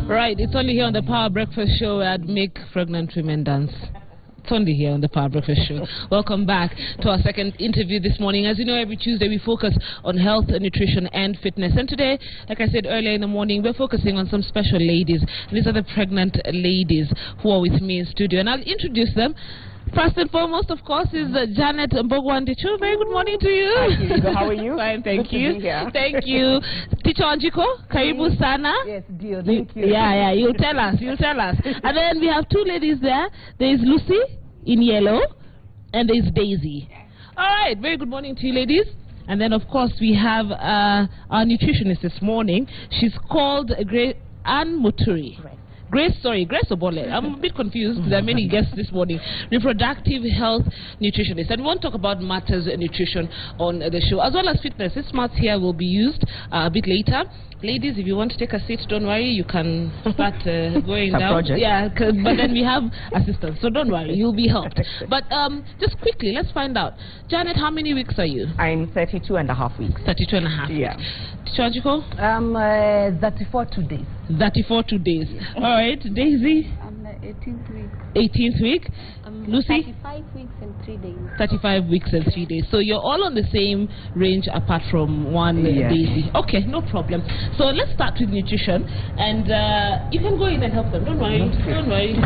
Right, it's only here on the Power Breakfast Show where I'd make pregnant women dance. It's only here on the Power Breakfast Show. Welcome back to our second interview this morning. As you know, every Tuesday we focus on health, nutrition and fitness. And today, like I said earlier in the morning, we're focusing on some special ladies. These are the pregnant ladies who are with me in studio. And I'll introduce them. First and foremost, of course, is Janet Mbogwandichu. Very good morning to you. Hi, Kirigo. How are you? Fine, thank you. To be here. Thank you. Ticho Anjiko, Karibu Sana. Yes, dear. Thank you. Yeah, you'll tell us. And then we have two ladies there. There is Lucy in yellow, and there is Daisy. All right, very good morning to you, ladies. And then, of course, we have our nutritionist this morning. She's called Anne Muturi. Right. Grace Obole. I'm a bit confused. There are many guests this morning. Reproductive health nutritionist. And we won't talk about matters in nutrition on the show, as well as fitness. This math here will be used a bit later. Ladies, if you want to take a seat, don't worry. You can start going down. Project. Yeah, but then we have assistants, so don't worry. You'll be helped. But just quickly, let's find out. Janet, how many weeks are you? I'm 32.5 weeks. 32.5 yeah. weeks. Chajiko? I'm 34 days. 34 days. All right. Daisy? I'm 18th week. 18th week. Lucy? 35 weeks and 3 days. 35 weeks and 3 days. So you're all on the same range apart from one Daisy. Okay, no problem. So let's start with nutrition. And you can go in and help them. Don't worry. Don't worry.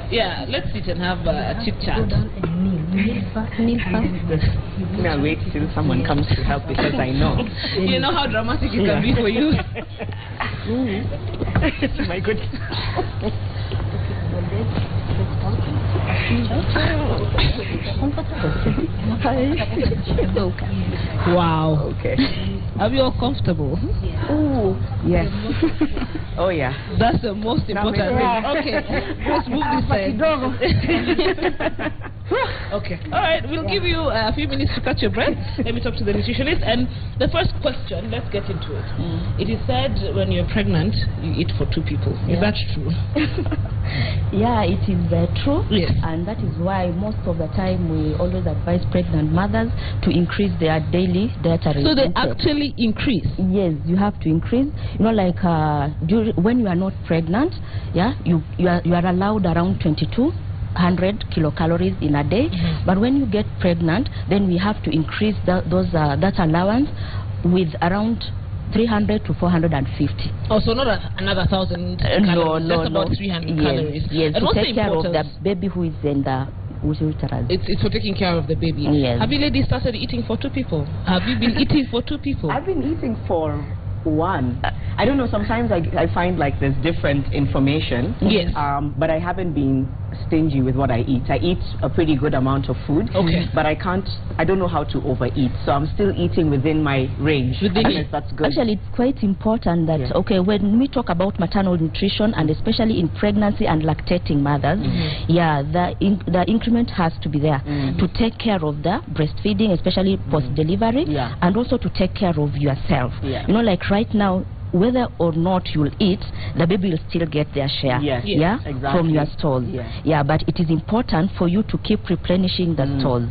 Yeah, let's sit and have a chit chat. I'll wait till someone comes to help because I know. You know how dramatic it can be for you. My goodness. Wow. Okay. Are we all comfortable? Oh, yes. Oh, yeah. That's the most important thing. Okay. Let's move this side. Okay. All right. We'll give you a few minutes to catch your breath. Let me talk to the nutritionist. And the first question, let's get into it. It is said when you're pregnant, you eat for 2 people. Is that true? Yeah, it is true. Yes. And that is why most of the time we always advise pregnant mothers to increase their daily dietary So they intake. actually increase? Yes, you have to increase. You know, like when you are not pregnant, yeah, you are allowed around 2,200 kilocalories in a day. But when you get pregnant, then we have to increase that allowance with around 300 to 450. Oh, so not another 1,000 calories. No, That's about 300 calories. Yes, And to what's take the care of importance? the baby who is in the uterus. It's for taking care of the baby. Yes. Have you ladies started eating for 2 people? Have you been eating for 2 people? I've been eating for 1. I don't know, sometimes I find like there's different information. Yes. But I haven't been stingy with what I eat. I eat a pretty good amount of food. Okay. But I don't know how to overeat. So I'm still eating within my range. That's good. Actually, it's quite important that, okay, when we talk about maternal nutrition and especially in pregnancy and lactating mothers, the increment has to be there to take care of the breastfeeding, especially post-delivery, and also to take care of yourself. Yeah. You know, like right now, whether or not you'll eat, the baby will still get their share. Yes, exactly. From your stores. But it is important for you to keep replenishing the stores.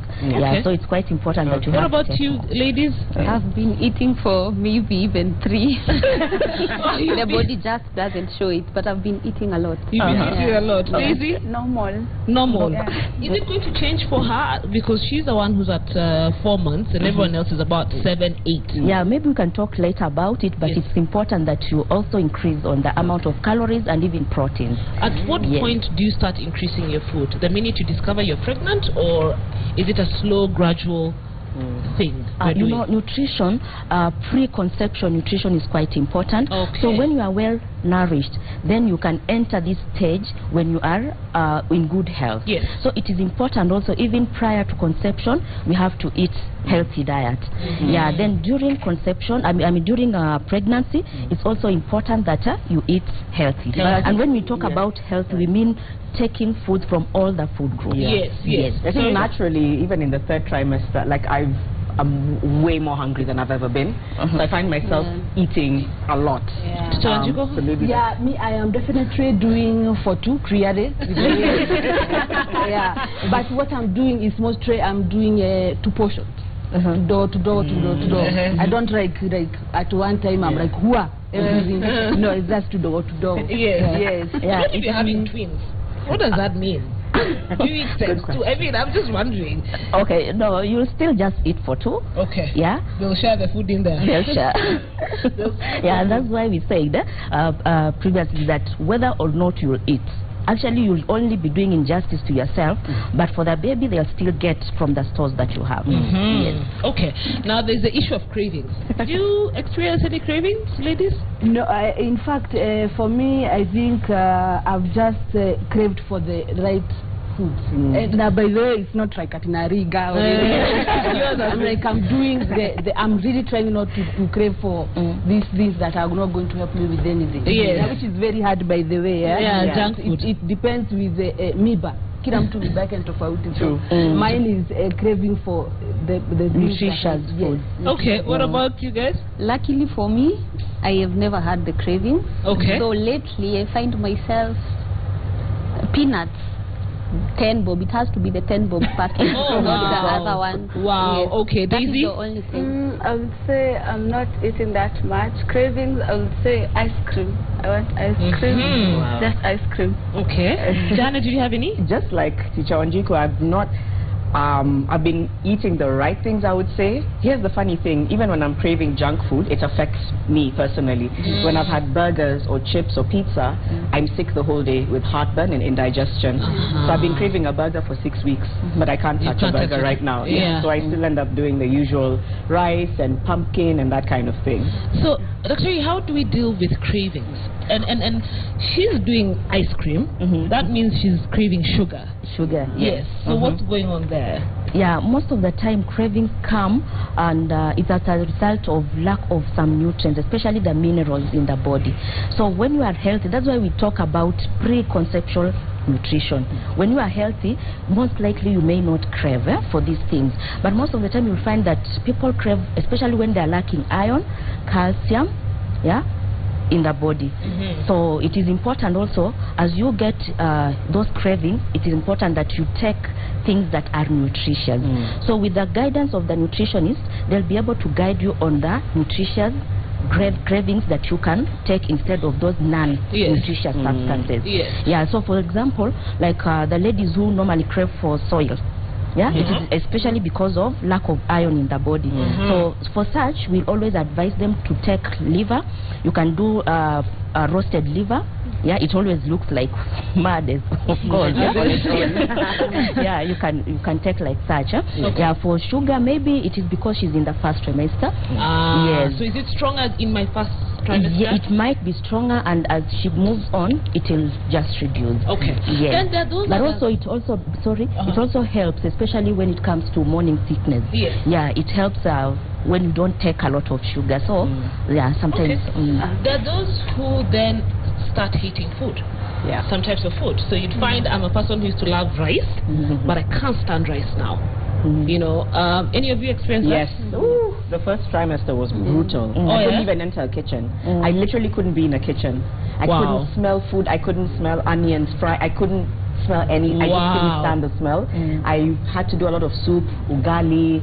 So it's quite important that you have. What about you, ladies? I've been eating for maybe even 3. The body just doesn't show it, but I've been eating a lot. You've been eating a lot. Daisy? Normal. Is it going to change for her? Because she's the one who's at 4 months and everyone else is about 7, 8. Yeah, maybe we can talk later about it, but it's important that you also increase on the amount of calories and even proteins. At what point do you start increasing your food? The minute you discover you're pregnant, or is it a slow, gradual thing? You know, nutrition, pre-conception nutrition is quite important. So when you are well nourished, then you can enter this stage when you are in good health. Yes. So it is important also, even prior to conception, we have to eat healthy diet. Then during conception, I mean during pregnancy, it's also important that you eat healthy. And when we talk about health, we mean taking food from all the food groups. Yes. I think naturally, even in the 3rd trimester, like I'm way more hungry than I've ever been. So I find myself eating a lot. Me, I am definitely doing for 2 days. But what I'm doing is mostly I'm doing 2 portions. Door to door. I don't like at one time I'm like, everything. No, it's just to dog to dog. Yes. Yeah. What if you're having twins? What does that mean? Do you eat sex too? I mean, I'm just wondering. Okay, no, you'll still just eat for two. Okay. Yeah. They'll share the food in there. They'll share. Yeah, that's why we said previously that whether or not you'll eat, actually you'll only be doing injustice to yourself, but for the baby they'll still get from the stores that you have. Yes. Okay, now there's the issue of cravings. Do you experience any cravings, ladies? No, in fact, for me, I think I've just craved for the right foods. Now, by the way, it's not like Katinariga or I'm like, I'm doing I'm really trying not to crave for these things that are not going to help me with anything. Yeah. Which is very hard, by the way. Junk food. It depends with miba. Kila mtu miba yake ni tofauti. So mine is craving for the nutritious food. Okay, what about you guys? Luckily for me, I have never had the craving. Okay. So lately, I find myself peanuts. 10 bob. It has to be the 10 bob package, not the other one. Wow. Yes. Okay, that Daisy? is the only thing. I would say I'm not eating that much. Cravings, I would say ice cream. I want ice cream. Just ice cream. Okay. Jana, do you have any? Just like Teacher Wanjiku, I've been eating the right things, I would say. Here's the funny thing, even when I'm craving junk food, it affects me personally. When I've had burgers or chips or pizza, I'm sick the whole day with heartburn and indigestion. So I've been craving a burger for 6 weeks, but I can't touch a burger right now. Yeah. So I still end up doing the usual rice and pumpkin and that kind of thing. So, Dr. how do we deal with cravings? And she's doing ice cream. That means she's craving sugar. Sugar. Yes. So what's going on there? Yeah, most of the time cravings come and it's as a result of lack of some nutrients, especially the minerals in the body. So when you are healthy, that's why we talk about pre-conceptual nutrition. When you are healthy, most likely you may not crave for these things. But most of the time you'll find that people crave, especially when they're lacking iron, calcium, in the body. So it is important also, as you get those cravings, it is important that you take things that are nutritious. So with the guidance of the nutritionist, they'll be able to guide you on the nutritious cravings that you can take instead of those non-nutritious substances. Yeah, so for example, like the ladies who normally crave for soil, it is especially because of lack of iron in the body. So for such, we always advise them to take liver. You can do a roasted liver. It always looks like mud, of course. Yeah, you can take like such. Yeah, for sugar, maybe it is because she's in the first trimester. Yes. So is it stronger in my first trimester? Yeah, it might be stronger, and as she moves on, it will just reduce. Okay. Yes. Then there are those but also it also helps, especially when it comes to morning sickness. Yes. Yeah, it helps when you don't take a lot of sugar. So yeah, sometimes. There are those who then start hating food. Some types of food. So you'd find I'm a person who used to love rice, but I can't stand rice now. You know, any of you experience that? Yes. Ooh, the first trimester was brutal. I couldn't even enter a kitchen. I literally couldn't be in a kitchen. I couldn't smell food. I couldn't smell onions fry. I couldn't smell any. I just couldn't stand the smell. I had to do a lot of soup, ugali,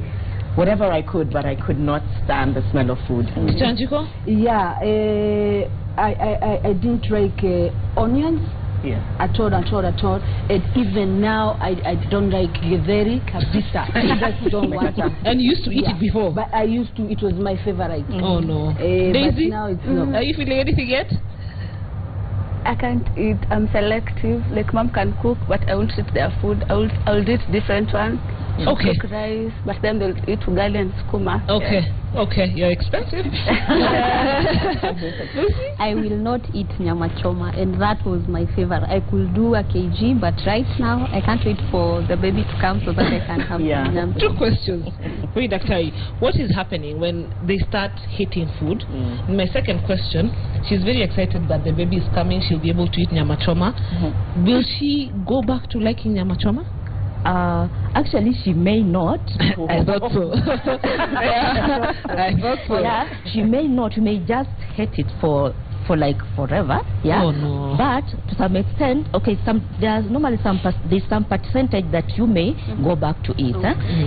whatever I could, but I could not stand the smell of food. Chanjiko? Yeah, I didn't like onions. At all. And even now, I don't like githeri kabisa. I just don't want it. And you used to eat it before? But I used to. It was my favorite. Oh no. But Daisy? now it's not. Are you feeling anything yet? I can't eat. I'm selective. Like mom can cook, but I won't eat their food. I'll eat different ones. Okay. Cook rice, but then they'll eat ugali and skuma. Okay. Okay, you're expensive. I will not eat nyama choma, and that was my favorite. I could do a kg, but right now I can't wait for the baby to come so that I can have nyama. 2 questions for you, Dr. What is happening when they start hating food? My second question, she's very excited that the baby is coming, she'll be able to eat nyama choma. Will she go back to liking nyama choma? Actually, she may not. I thought so. I thought so. Yeah, she may not. You may just hate it for for like forever, yeah. Oh no. But to some extent, okay, there's normally there's some percentage that you may go back to it,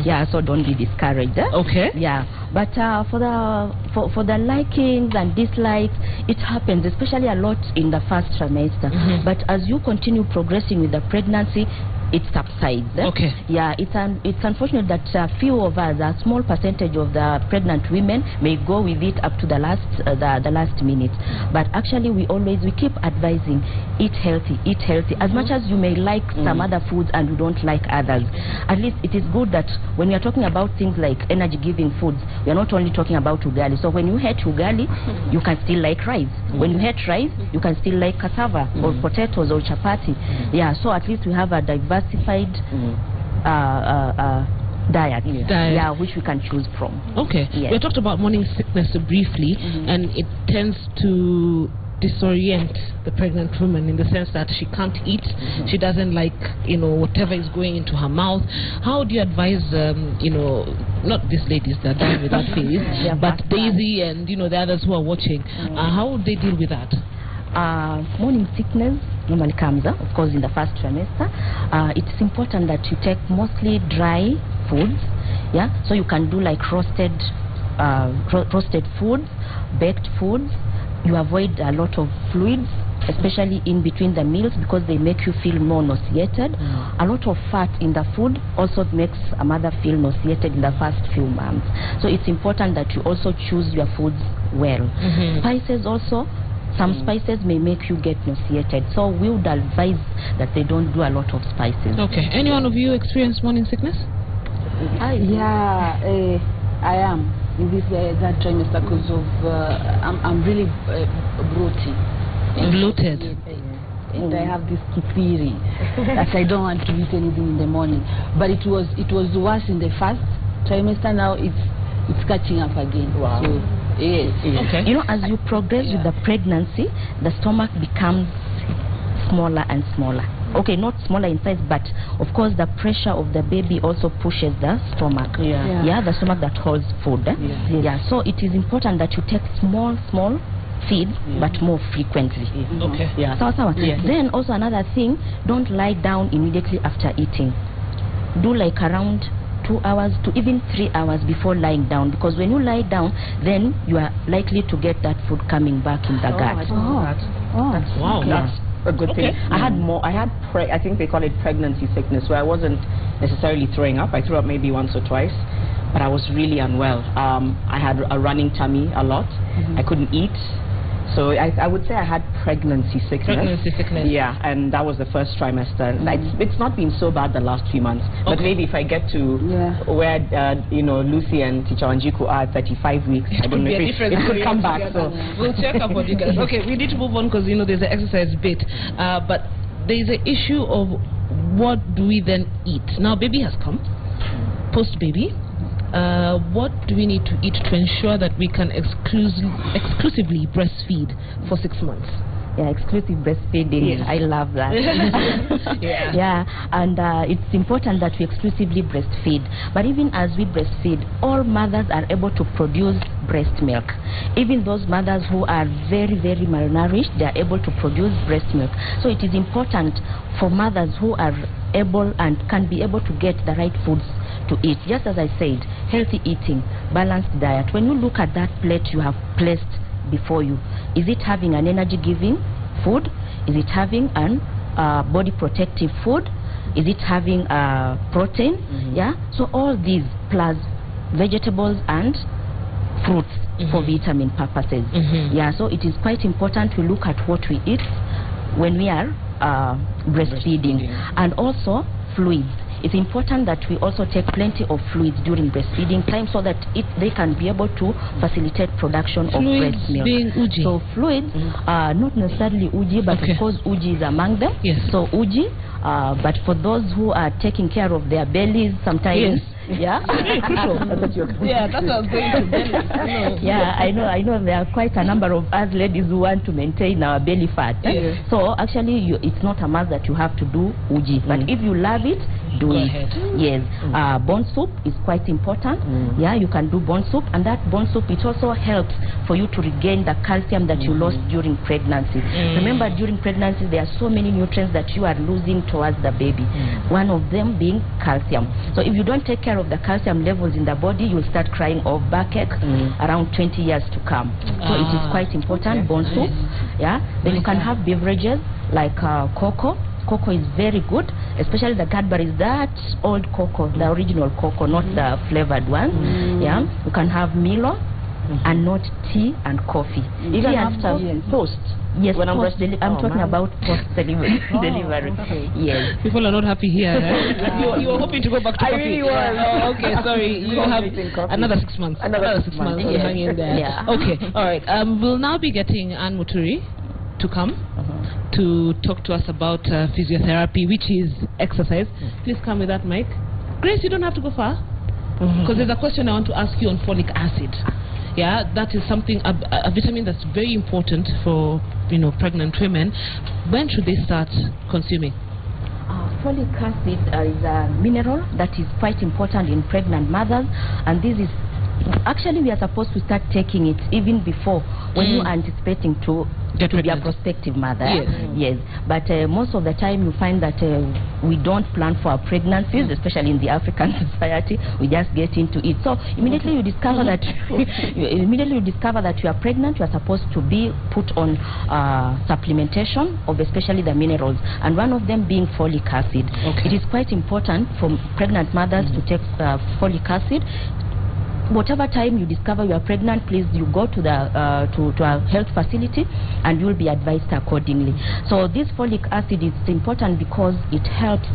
yeah. So don't be discouraged. Okay. Yeah, but for the likings and dislikes, it happens, especially a lot in the first trimester. But as you continue progressing with the pregnancy, it subsides. Okay. Yeah, it's unfortunate that few of us, a small percentage of the pregnant women, may go with it up to the last minute. But actually, we keep advising, eat healthy, eat healthy. As much as you may like some other foods and you don't like others, at least it is good that when we are talking about things like energy-giving foods, we are not only talking about ugali. So when you hate ugali, you can still like rice. When you hate rice, you can still like cassava or potatoes or chapati. Yeah, so at least we have a diversified diet, yeah, which we can choose from. Okay. Yes. We talked about morning sickness briefly, and it tends to disorient the pregnant woman in the sense that she can't eat, she doesn't like, whatever is going into her mouth. How do you advise, not these ladies that die with that phase, but Daisy and the others who are watching, how would they deal with that? Morning sickness normally comes, of course, in the first trimester. It's important that you take mostly dry foods, yeah. So you can do like roasted foods, baked foods. You avoid a lot of fluids, especially in between the meals, because they make you feel more nauseated. A lot of fat in the food also makes a mother feel nauseated in the first few months. So it's important that you also choose your foods well. Spices also. Some spices may make you get nauseated, so we would advise that they don't do a lot of spices. Okay. Any one of you experience morning sickness? I am in this that trimester because of I'm really bloated. Bloated. And I have this kipiri that I don't want to eat anything in the morning. But it was worse in the first trimester. Now it's catching up again. Wow. So, yes. Okay. As you progress with the pregnancy, the stomach becomes smaller and smaller. Okay, not smaller in size, but of course the pressure of the baby also pushes the stomach. Yeah, the stomach that holds food. Yeah. So it is important that you take small feeds, but more frequently. Okay. Yeah. Then also another thing, don't lie down immediately after eating. Do like around 2 hours to even 3 hours before lying down, because when you lie down, then you are likely to get that food coming back in the gut. Wow. That's a good thing. I think they call it pregnancy sickness, where I wasn't necessarily throwing up. I threw up maybe once or twice, but I was really unwell. I had a running tummy a lot. I couldn't eat. So I would say I had pregnancy sickness. Yeah, and that was the first trimester. It's not been so bad the last few months. But maybe if I get to where Lucy and Teacher Wanjiku are at 35 weeks, I don't know if it could come back. So we'll check up on you guys. Okay, we need to move on because there's an exercise bit. But there's an issue of what do we then eat. Now baby has come, post baby. What do we need to eat to ensure that we can exclusively breastfeed for 6 months? Yeah, exclusive breastfeeding. Yes. I love that. And it's important that we exclusively breastfeed. But even as we breastfeed, all mothers are able to produce breast milk. Even those mothers who are very, very malnourished, they are able to produce breast milk. So it is important for mothers who are able and can be able to get the right foods to eat. Just as I said, healthy eating, balanced diet. When you look at that plate you have placed before you, is it having an energy giving food? Is it having an body protective food? Is it having protein? Yeah, so all these plus vegetables and fruits for vitamin purposes. Yeah, so it is quite important to look at what we eat when we are breastfeeding. And also fluids. It's important that we also take plenty of fluids during breastfeeding time so that they can be able to facilitate production of breast milk. Being uji. So fluids, not necessarily uji, but of course uji is among them. Yes. So uji, but for those who are taking care of their bellies, sometimes Yeah. Very crucial. Yeah, that's what I was going to belly. Yeah, I know there are quite a number of us ladies who want to maintain our belly fat. Yeah. So actually it's not a must that you have to do uji, but if you love it, do Go it. ahead. Yes. Bone soup is quite important. Yeah, you can do bone soup, and that bone soup, it also helps for you to regain the calcium that you lost during pregnancy. Remember, during pregnancy there are so many nutrients that you are losing towards the baby, one of them being calcium. So if you don't take care of the calcium levels in the body, you'll start crying of backache around 20 years to come. So it is quite important. Bone soup. Yeah. Then you can have beverages like cocoa. Cocoa is very good, especially the Cadbury's, that old cocoa, the original cocoa, not the flavored one. Yeah, you can have Milo and not tea and coffee. Even after post. Yes, when I'm talking about post delivery. Okay. Yes. People are not happy here. You were hoping to go back to coffee. Really was. Oh, okay, sorry. You have another 6 months. Another 6 months. Yes. Hang in there. Yeah. Okay. All right. We'll now be getting Anne Muturi to come to talk to us about physiotherapy, which is exercise. Please come with that mic. Grace, you don't have to go far, because there's a question I want to ask you on folic acid. Yeah, that is something, a vitamin that's very important for pregnant women. When should they start consuming? Folic acid is a mineral that is quite important in pregnant mothers, and this is actually we are supposed to start taking it even before when you are anticipating to be a prospective mother. Yes. But most of the time you find that we don't plan for our pregnancies, especially in the African society. We just get into it. So immediately you discover that you are pregnant, you are supposed to be put on supplementation of especially the minerals, and one of them being folic acid. It is quite important for pregnant mothers to take folic acid. Whatever time you discover you are pregnant, please you go to the to a health facility and you'll be advised accordingly. So this folic acid is important because it helps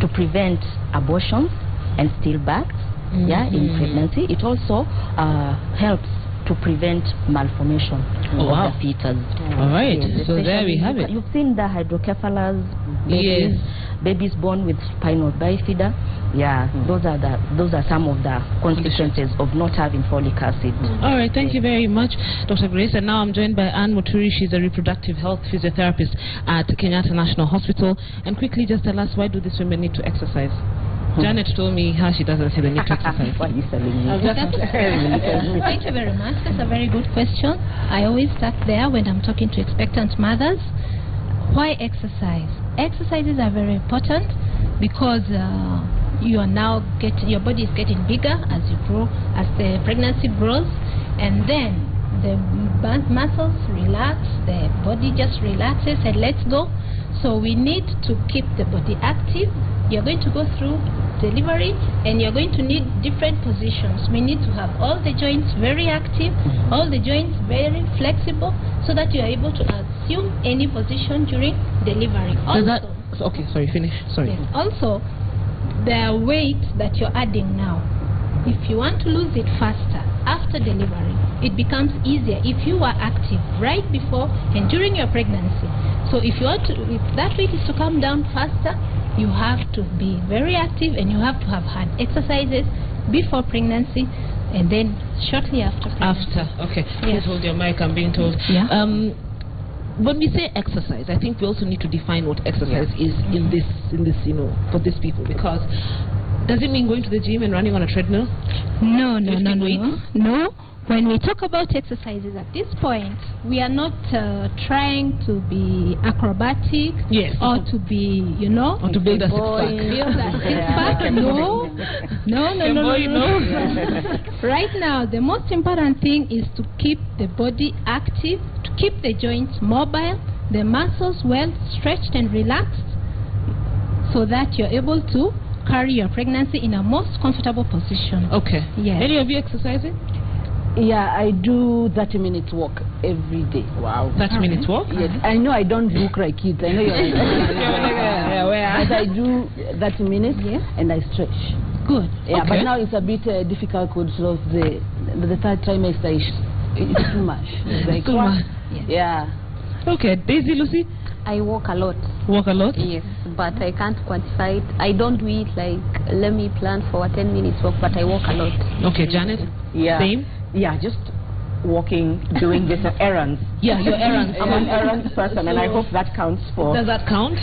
to prevent abortions and stillbirths in pregnancy. It also helps to prevent malformation of the fetus. All right, so there we have it. You've seen the hydrocephalus babies born with spinal bifida. Yeah, those are some of the consequences of not having folic acid. All right, thank you very much, Dr. Grace. And now I'm joined by Anne Muturi. She's a reproductive health physiotherapist at Kenyatta National Hospital. And quickly, just tell us, why do these women need to exercise? Janet told me how she doesn't see the need to exercise. What are you telling me? Thank you very much. That's a very good question. I always start there when I'm talking to expectant mothers. Why exercise? Exercises are very important because you are now your body is getting bigger as you grow, as the pregnancy grows, and then the muscles relax, the body just relaxes and lets go. So we need to keep the body active. You're going to go through delivery and you're going to need different positions. We need to have all the joints very active, all the joints very flexible, so that you're able to assume any position during delivery. Finish. Sorry. Yes. Also, the weight that you're adding now, if you want to lose it faster after delivery, it becomes easier if you are active right before and during your pregnancy. So if that weight is to come down faster, you have to be very active and you have to have had exercises before pregnancy and then shortly after pregnancy. Okay. Please hold your mic, I'm being told. When we say exercise, I think we also need to define what exercise is in this for these people, because does it mean going to the gym and running on a treadmill? No. When we talk about exercises at this point, we are not trying to be acrobatic or to be, or to build a six-pack. No. Right now, the most important thing is to keep the body active, to keep the joints mobile, the muscles well stretched and relaxed, so that you're able to carry your pregnancy in a most comfortable position. Okay. Yes. Any of you exercising? Yeah, I do 30 minutes walk every day. Wow. 30 minutes walk? Yes. I know I don't look like kids. I know you're but I do 30 minutes and I stretch. Good. Yeah, but now it's a bit difficult because the third trimester is too much. It's like too much. Yeah. Okay. Daisy, Lucy? I walk a lot. Walk a lot? Yes, but I can't quantify it. I don't do it like let me plan for a 10 minutes walk, but I walk a lot. Okay, Janet? Yeah. Same? Yeah, just walking, doing this errands. Yeah, your errands. I'm an errands person, and I hope that counts for... Does that count?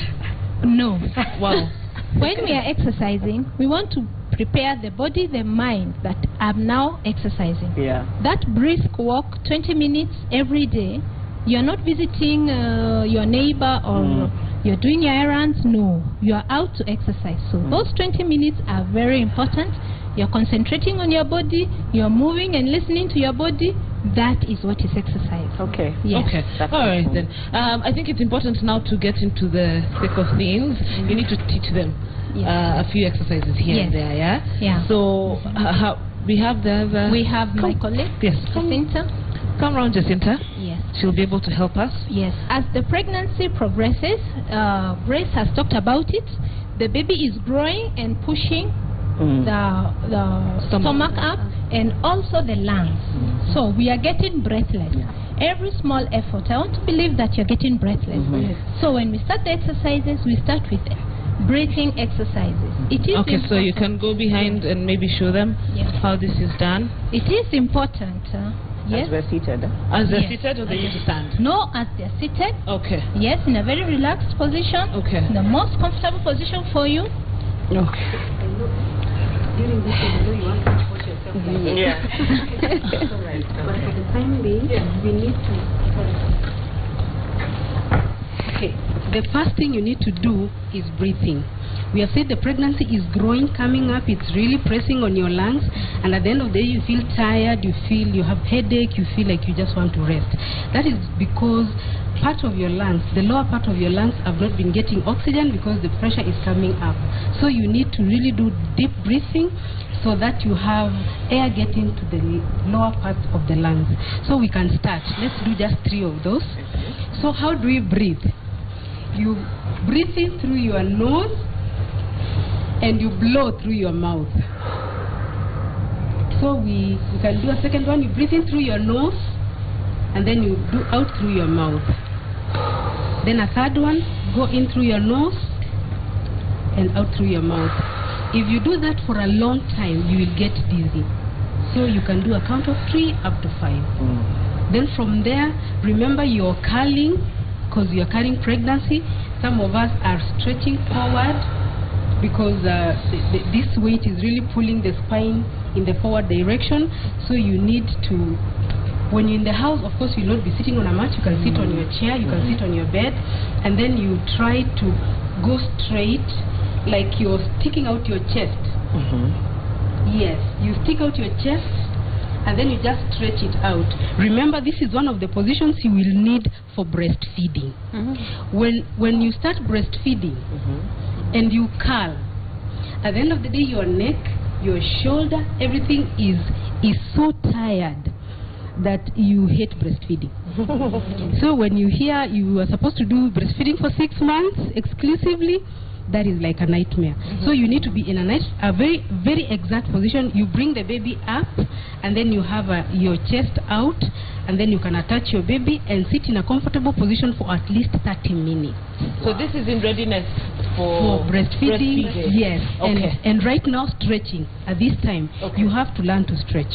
No. Wow. When we are exercising, we want to prepare the body, the mind that I'm now exercising. Yeah. That brisk walk, 20 minutes every day, you're not visiting your neighbor or you're doing your errands. No, you are out to exercise. So those 20 minutes are very important. You're concentrating on your body, you're moving and listening to your body. That is what is exercise. Okay. Yes. Okay. All right then. I think it's important now to get into the thick of things. You need to teach them a few exercises here and there. Yeah. Yeah. So we have we have my colleague. Yes. Jacinta. Come round, Jacinta. Yes. She'll be able to help us. Yes. As the pregnancy progresses, Grace has talked about it. The baby is growing and pushing the stomach up and also the lungs. So we are getting breathless. Every small effort, I want to believe that you're getting breathless. So when we start the exercises, we start with breathing exercises. It is okay, so you can go behind and maybe show them how this is done. It is important. Yes. As we're seated. As they're seated or they need to stand? No, as they're seated. Okay. Yes, in a very relaxed position. Okay. The most comfortable position for you. Okay. During this, I know you want to watch yourself. Yeah. But for the time being, we need to... Okay, the first thing you need to do is breathing. We have said the pregnancy is growing, coming up, it's really pressing on your lungs, and at the end of the day you feel tired, you feel you have headache, you feel like you just want to rest. That is because part of your lungs, the lower part of your lungs have not been getting oxygen because the pressure is coming up. So you need to really do deep breathing so that you have air getting to the lower part of the lungs. So we can start. Let's do just 3 of those. So how do we breathe? You breathe in through your nose and you blow through your mouth. So we can do a second one. You breathe in through your nose and then you do out through your mouth. Then a third one, go in through your nose and out through your mouth. If you do that for a long time, you will get dizzy. So you can do a count of 3 up to 5. Then from there, remember you're curling because you're carrying pregnancy. Some of us are stretching forward because this weight is really pulling the spine in the forward direction. So you need to, when you're in the house, of course you'll not be sitting on a mat. You can sit on your chair, you can sit on your bed, and then you try to go straight like you're sticking out your chest. Yes, you stick out your chest and then you just stretch it out. Remember, this is one of the positions you will need for breastfeeding. When you start breastfeeding and you curl, at the end of the day your neck, your shoulder, everything is so tired that you hate breastfeeding. So when you hear you are supposed to do breastfeeding for 6 months exclusively, that is like a nightmare. So you need to be in a very, very exact position. You bring the baby up and then you have your chest out and then you can attach your baby and sit in a comfortable position for at least 30 minutes. So this is in readiness for breastfeeding. Yes. Okay. And right now stretching. At this time, you have to learn to stretch.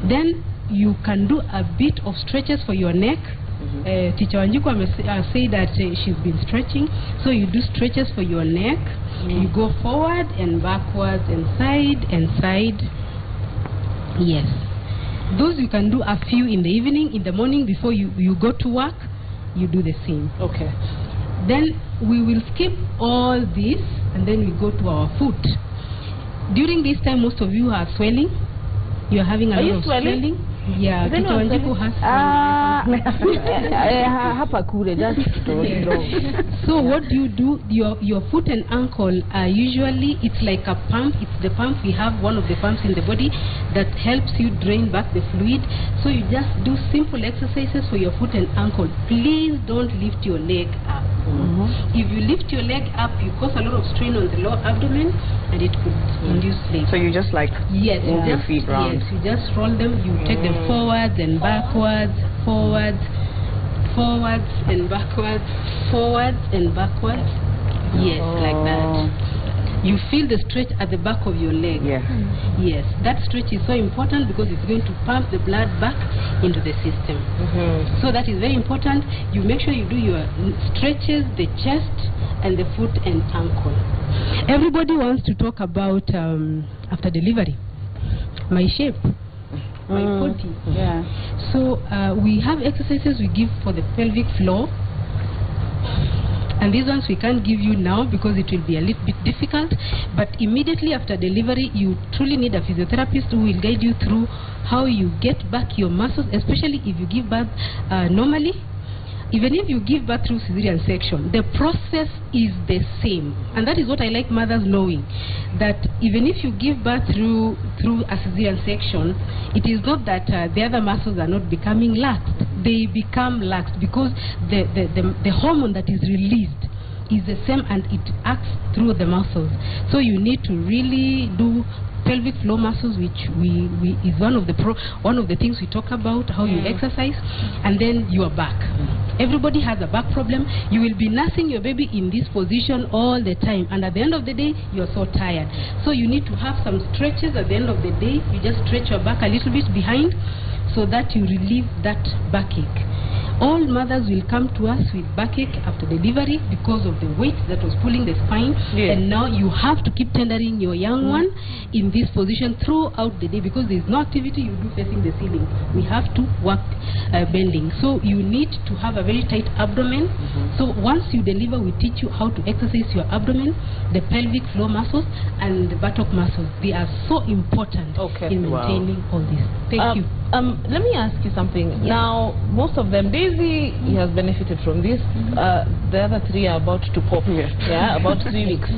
Then you can do a bit of stretches for your neck. Teacher Wanjiku say that she's been stretching. So you do stretches for your neck. You go forward and backwards and side. Yes. Those you can do a few in the evening. In the morning before you go to work, you do the same. Okay. Then we will skip all this and then we go to our foot. During this time, most of you are swelling. You are having a lot of swelling. Yeah, Teacher Wanjiku has hapa kule, just So what do you do? Your foot and ankle are usually, it's like a pump. It's the pump. We have one of the pumps in the body that helps you drain back the fluid. So you just do simple exercises for your foot and ankle. Please don't lift your leg up. If you lift your leg up, you cause a lot of strain on the lower abdomen and it could induce labor. So you just like move your feet round. Yes, you just roll them, you take them forwards and backwards, forwards and backwards, forwards and backwards. Yes, like that. you feel the stretch at the back of your leg. Yeah. Yes, that stretch is so important because it's going to pump the blood back into the system. So that is very important. You make sure you do your stretches, the chest and the foot and ankle. Everybody wants to talk about after delivery, my shape, my body. Yeah. So we have exercises we give for the pelvic floor, and these ones we can't give you now because it will be a little bit difficult, but immediately after delivery you truly need a physiotherapist who will guide you through how you get back your muscles, especially if you give birth normally. Even if you give birth through cesarean section, the process is the same. And that is what I like mothers knowing, that even if you give birth through a cesarean section, it is not that the other muscles are not becoming laxed. They become laxed because the hormone that is released is the same and it acts through the muscles. So you need to really do pelvic floor muscles, which is one of the things we talk about, how you exercise, and then your back. Everybody has a back problem. You will be nursing your baby in this position all the time, and at the end of the day you're so tired. So you need to have some stretches at the end of the day. You just stretch your back a little bit behind so that you relieve that backache. All mothers will come to us with backache after delivery because of the weight that was pulling the spine, and now you have to keep tendering your young one in this position throughout the day because there is no activity you do facing the ceiling. We have to work bending. So you need to have a very tight abdomen. So once you deliver, we teach you how to exercise your abdomen, the pelvic floor muscles and the buttock muscles. They are so important in maintaining all this. Thank you. Let me ask you something. Now, most of them, Daisy has benefited from this. The other three are about to pop. About 3 weeks.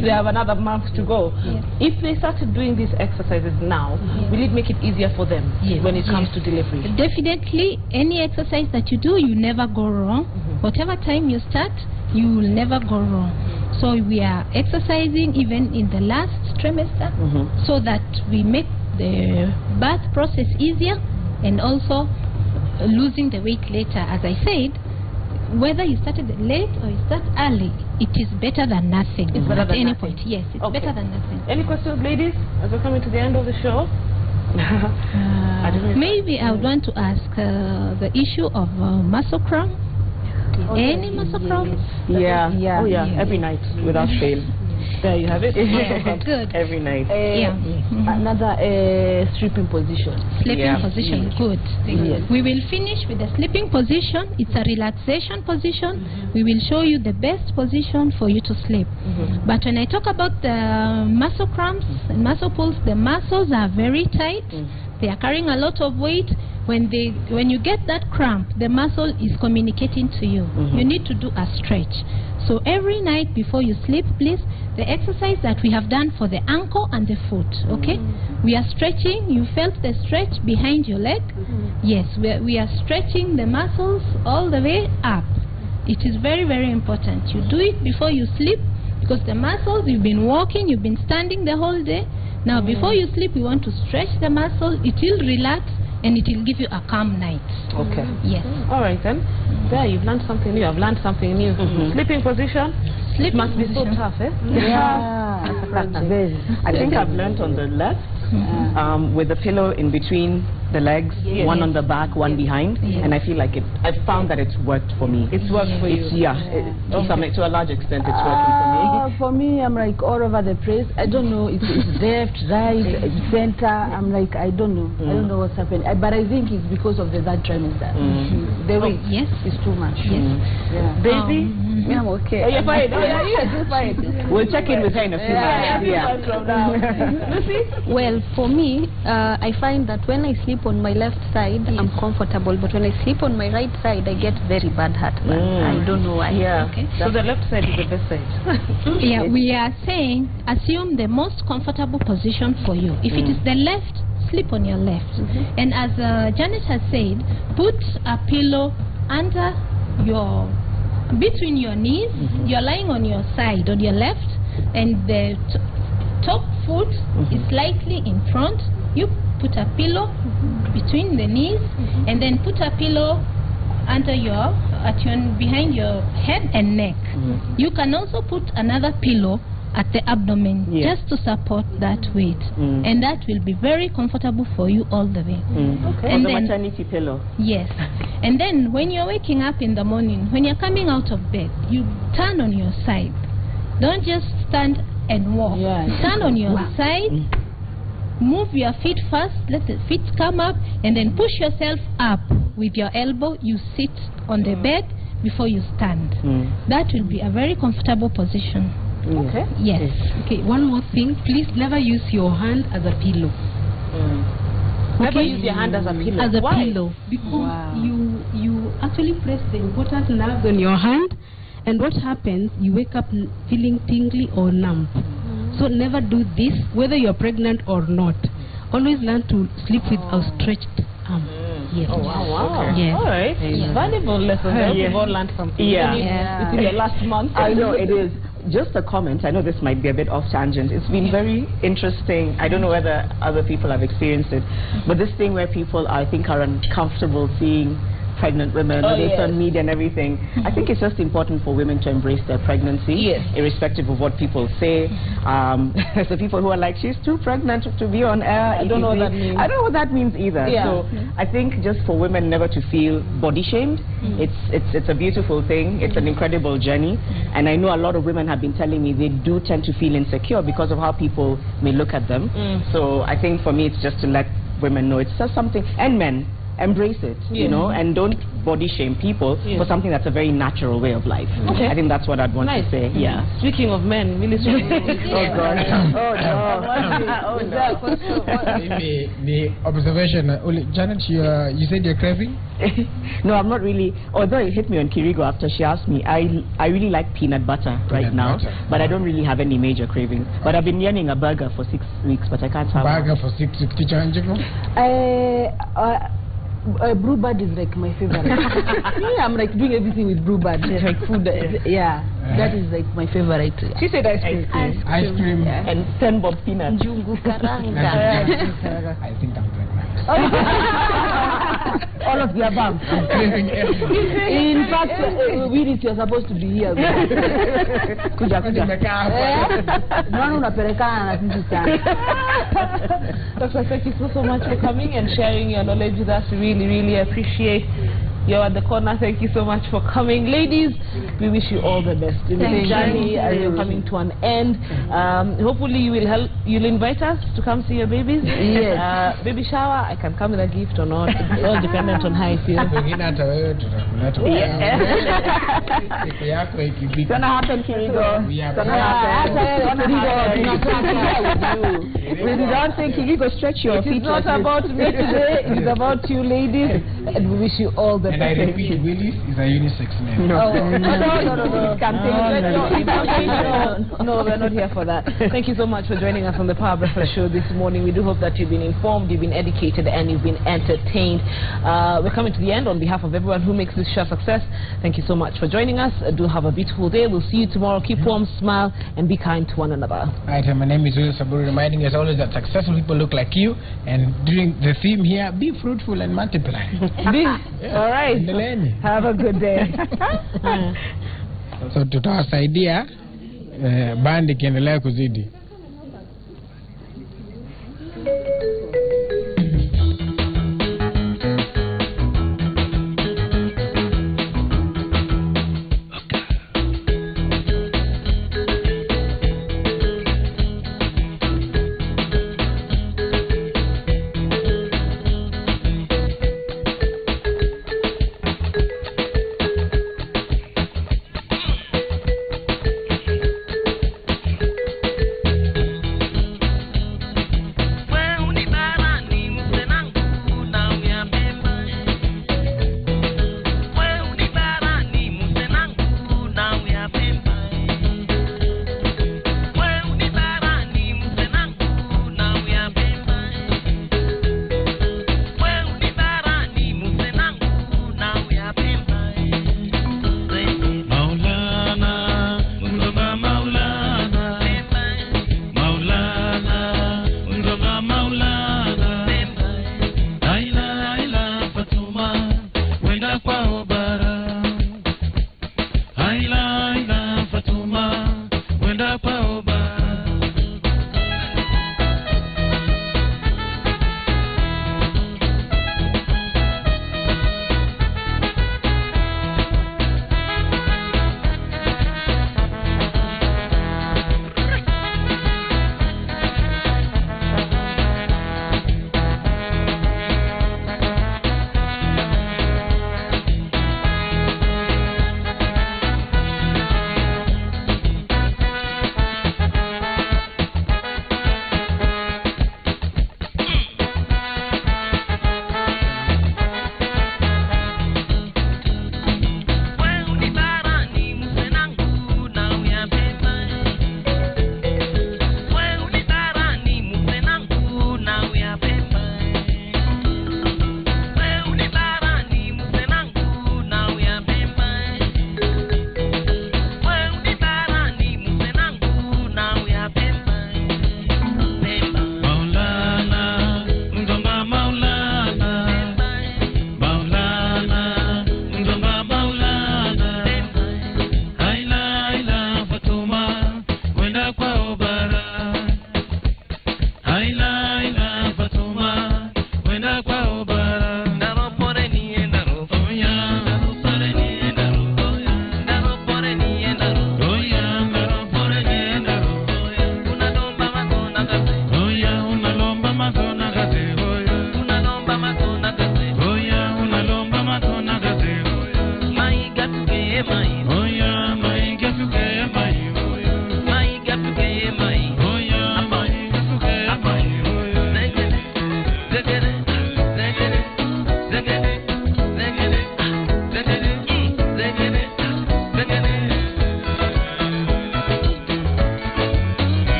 They have another month to go. If they started doing these exercises now, will it make it easier for them when it comes to delivery? Definitely, any exercise that you do, you never go wrong. Whatever time you start, you will never go wrong. So we are exercising even in the last trimester so that we make the birth process easier and also losing the weight later. As I said, whether you started late or you start early, it is better than nothing. It's better at than any nothing. point. Yes, it's better than nothing. Any questions, ladies, as we're coming to the end of the show? Maybe I would want to ask the issue of muscle cramp. Any muscle cramp? Every night without fail. There you have it. Good. Every night. Another sleeping position. Sleeping position, good. We will finish with the sleeping position. It's a relaxation position. We will show you the best position for you to sleep. But when I talk about the muscle cramps and muscle pulls, the muscles are very tight. They are carrying a lot of weight. When you get that cramp, the muscle is communicating to you. You need to do a stretch. So every night before you sleep, please, the exercise that we have done for the ankle and the foot, okay? We are stretching. You felt the stretch behind your leg? Yes, we are stretching the muscles all the way up. It is very, very important. You do it before you sleep because the muscles, you've been walking, you've been standing the whole day. Now, before you sleep, we want to stretch the muscle. It will relax and it will give you a calm night. Okay. Yes. All right then. There, you've learned something new. I've learned something new. Sleeping position. Sleep must be so tough, eh? I think I've learned on the left, with the pillow in between the legs, one on the back, one behind, and I feel like I've found that it's worked for me. It's worked for you. To a large extent, it's working for me. For me, I'm like all over the place. I don't know if it's left, right, center. I'm like, I don't know. I don't know what's happening. But I think it's because of the third trimester. The weight is too much. Daisy? I'm okay. You're fine. You're fine. We'll check in with her in a few months. Lucy? Well, for me, I find that when I sleep on my left side, I'm comfortable, but when I sleep on my right side, I get very bad heartburn. I don't know why. Okay. So the left side is the best side. We are saying assume the most comfortable position for you. If it is the left, sleep on your left. And as Janet has said, put a pillow under between your knees. You're lying on your side, on your left, and the top foot is slightly in front. You put a pillow between the knees, and then put a pillow under behind your head and neck. You can also put another pillow at the abdomen, just to support that weight, and that will be very comfortable for you all the way. Okay. And the maternity pillow. Yes. And then when you're waking up in the morning, when you're coming out of bed, you turn on your side. Don't just stand and walk. Stand on your side, move your feet first, let the feet come up, and then push yourself up with your elbow. You sit on the bed before you stand. That will be a very comfortable position. Okay. Yes. Okay, one more thing. Please never use your hand as a pillow. Never use your hand as a pillow. As a pillow. Because you actually press the important nerves on your hand, and what happens, you wake up feeling tingly or numb. So never do this, whether you're pregnant or not. Always learn to sleep with outstretched arm. Yes. Oh, wow. Okay. Yes. All right. Yes. Valuable lesson. We've all learned something. Within the last month. I know it is. Just a comment. I know this might be a bit off tangent. It's been very interesting. I don't know whether other people have experienced it, but this thing where people, I think, are uncomfortable seeing pregnant women, it's on media and everything. I think it's just important for women to embrace their pregnancy, irrespective of what people say. So people who are like, she's too pregnant to be on air. I don't know what that means. I don't know what that means either. So I think just for women never to feel body shamed. It's a beautiful thing. It's an incredible journey. And I know a lot of women have been telling me they do tend to feel insecure because of how people may look at them. So I think for me it's just to let women know it's just something, and men, embrace it, you know, and don't body shame people for something that's a very natural way of life. I think that's what I'd want to say. Speaking of men, really speaking of oh God. Oh no. The observation, Janet, you said you're craving? No, I'm not really. Although it hit me on Kirigo after she asked me, I really like peanut butter right now, but I don't really have any major cravings. But I've been yearning a burger for 6 weeks, but I can't have burger for 6 weeks. Teacher Anjiko? Brewbird is like my favorite. I'm like doing everything with Brewbird, like food. That is like my favorite. She said ice cream. Ice cream. And 10 bob peanuts. Jungu karanga. I think I'm pregnant. All of the above. I'm craving everything. In fact, Willis, you're supposed to be here. Kuja. Dr. thank you so much for coming and sharing your knowledge with us. We really appreciate you're at the corner. Thank you so much for coming. Ladies, we wish you all the best in the journey as you're coming to an end. Hopefully you'll invite us to come see your babies. Yes. Baby shower, I can come with a gift or not. It's all dependent on how I feel. It's gonna happen, Kirigo. It's gonna happen. We don't think Kirigo stretch your feet. It's not about me today. It's about you ladies, and we wish you all the best. And I repeat, Willis is a unisex name. No, we're not here for that. Thank you so much for joining us on the Power Breakfast Show this morning. We do hope that you've been informed, you've been educated, and you've been entertained. We're coming to the end. On behalf of everyone who makes this show a success, thank you so much for joining us. Do have a beautiful day. We'll see you tomorrow. Keep warm, smile, and be kind to one another. Right, my name is Willis Saburi, reminding us always that successful people look like you. And during the theme here, be fruitful and multiply. All right. Have a good day. So tutawasaidia bandi kiendelea kuzidi.